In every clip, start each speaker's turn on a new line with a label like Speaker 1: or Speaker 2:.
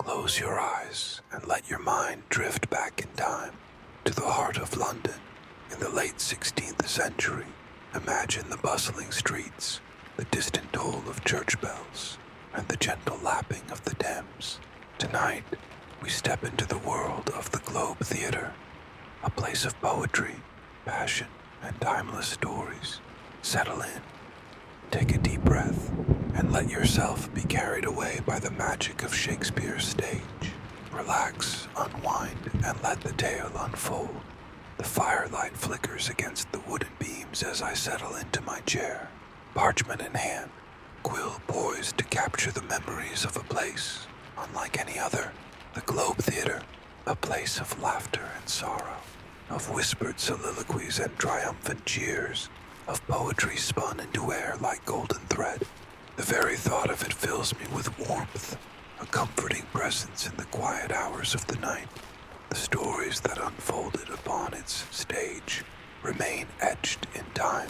Speaker 1: Close your eyes and let your mind drift back in time to the heart of London in the late 16th century. Imagine the bustling streets, the distant toll of church bells, and the gentle lapping of the Thames. Tonight, we step into the world of the Globe Theatre, a place of poetry, passion, and timeless stories. Settle in, take a deep breath, and let yourself be carried away by the magic of Shakespeare's stage. Relax, unwind, and let the tale unfold. The firelight flickers against the wooden beams as I settle into my chair, parchment in hand, quill poised to capture the memories of a place unlike any other. The Globe Theatre, a place of laughter and sorrow, of whispered soliloquies and triumphant cheers, of poetry spun into air like golden thread. The very thought of it fills me with warmth, a comforting presence in the quiet hours of the night. The stories that unfolded upon its stage remain etched in time,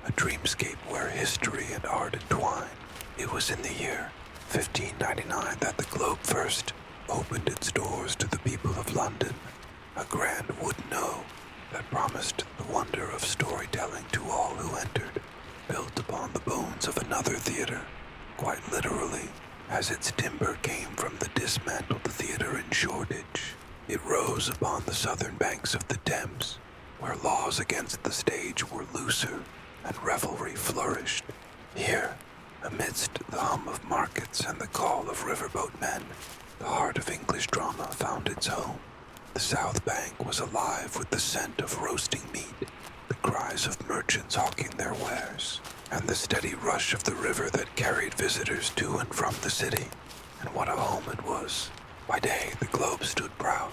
Speaker 1: a dreamscape where history and art entwine. It was in the year 1599 that the Globe first opened its doors to the people of London, a grand wooden O that promised the wonder of storytelling to all who entered, built upon the bones of another theater, quite literally, as its timber came from the dismantled theater in Shoreditch. It rose upon the southern banks of the Thames, where laws against the stage were looser and revelry flourished. Here, amidst the hum of markets and the call of riverboat men, the heart of English drama found its home. The South Bank was alive with the scent of roasting meat, the cries of merchants hawking their wares, and the steady rush of the river that carried visitors to and from the city. And what a home it was. By day, the Globe stood proud,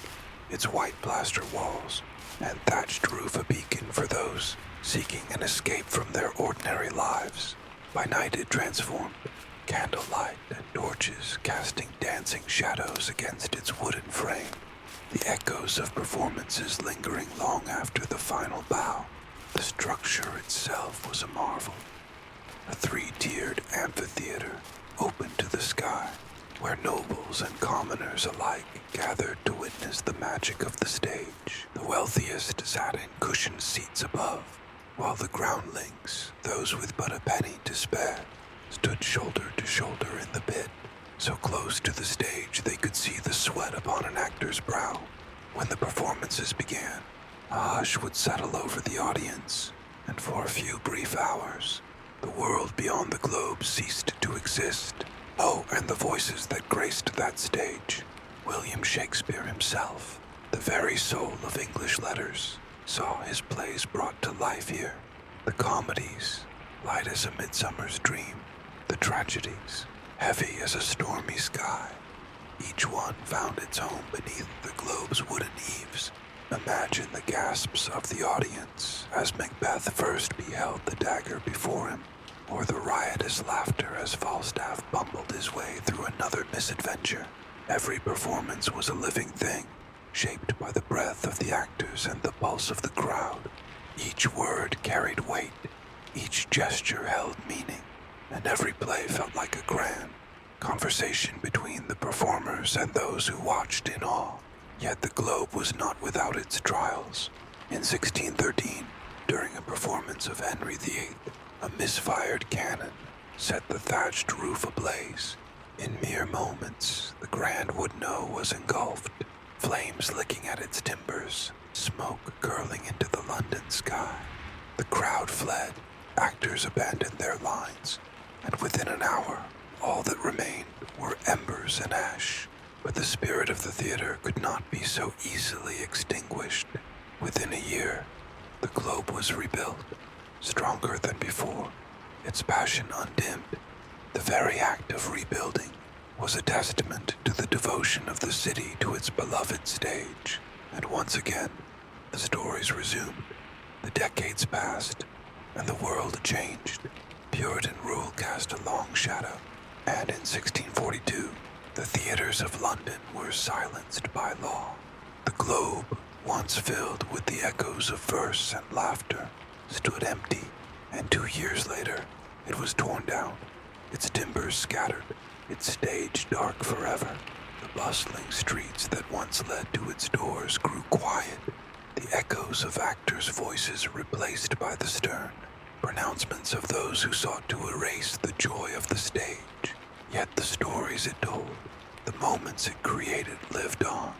Speaker 1: its white plaster walls and thatched roof a beacon for those seeking an escape from their ordinary lives. By night it transformed, candlelight and torches casting dancing shadows against its wooden frame, the echoes of performances lingering long after the final bow. The structure itself was a marvel, a three-tiered amphitheater open to the sky, where nobles and commoners alike gathered to witness the magic of the stage. The wealthiest sat in cushioned seats above, while the groundlings, those with but a penny to spare, stood shoulder to shoulder in the pit, so close to the stage they could see the sweat upon an actor's brow. When the performances began, a hush would settle over the audience, and for a few brief hours, the world beyond the globe ceased to exist. Oh, and the voices that graced that stage. William Shakespeare himself, the very soul of English letters, saw his plays brought to life here. The comedies, light as a midsummer's dream. The tragedies, heavy as a stormy sky. Each one found its home beneath the Globe's wooden eaves. Imagine the gasps of the audience as Macbeth first beheld the dagger before him, or the riotous laughter as Falstaff bumbled his way through another misadventure. Every performance was a living thing, shaped by the breath of the actors and the pulse of the crowd. Each word carried weight, each gesture held meaning, and every play felt like a grand conversation between the performers and those who watched in awe. Yet the Globe was not without its trials. In 1613, during a performance of Henry VIII, a misfired cannon set the thatched roof ablaze. In mere moments, the grand wooden O was engulfed, flames licking at its timbers, smoke curling into the London sky. The crowd fled, actors abandoned their lines, and within an hour, all that remained were embers and ash. But the spirit of the theater could not be so easily extinguished. Within a year, the Globe was rebuilt, stronger than before, its passion undimmed. The very act of rebuilding was a testament to the devotion of the city to its beloved stage. And once again, the stories resumed. The decades passed, and the world changed. Puritan rule cast a long shadow, and in 1642, the theaters of London were silenced by law. The Globe, once filled with the echoes of verse and laughter, stood empty, and 2 years later, it was torn down, its timbers scattered, its stage dark forever. The bustling streets that once led to its doors grew quiet, the echoes of actors' voices replaced by the stern pronouncements of those who sought to erase the joy of the stage. Yet the stories it told, the moments it created lived on,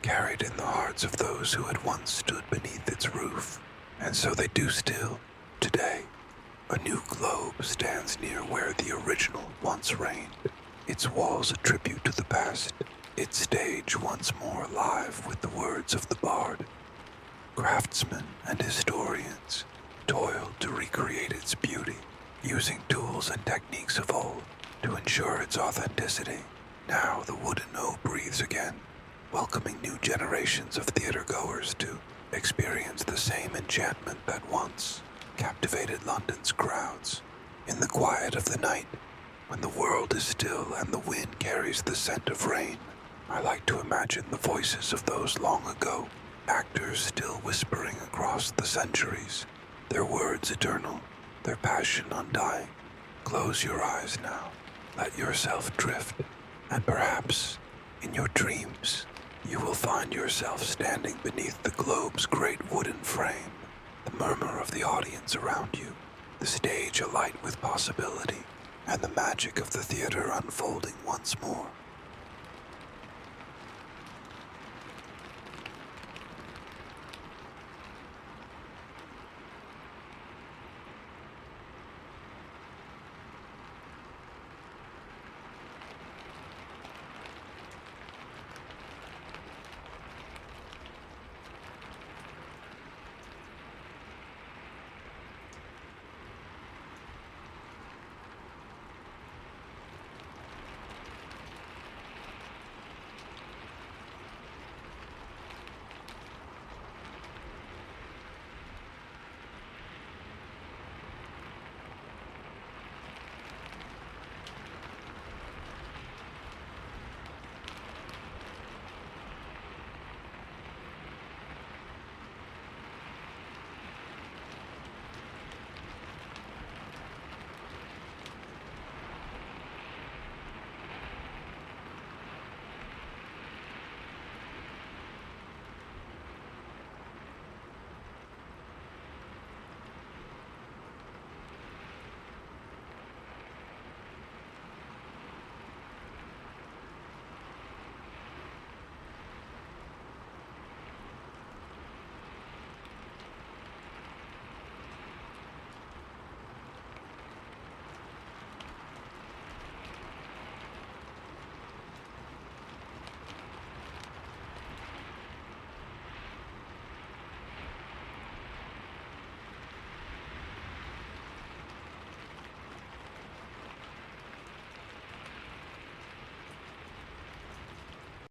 Speaker 1: carried in the hearts of those who had once stood beneath its roof. And so they do still, today. A new globe stands near where the original once reigned, its walls a tribute to the past, its stage once more alive with the words of the bard. Craftsmen and historians toiled to recreate its beauty, using tools and techniques of old to ensure its authenticity. Now the wooden O breathes again, welcoming new generations of theatergoers to experience the same enchantment that once captivated London's crowds. In the quiet of the night, when the world is still and the wind carries the scent of rain, I like to imagine the voices of those long ago, actors still whispering across the centuries, their words eternal, their passion undying. Close your eyes now, let yourself drift, and perhaps, in your dreams, you will find yourself standing beneath the globe's great wooden frame, the murmur of the audience around you, the stage alight with possibility, and the magic of the theater unfolding once more.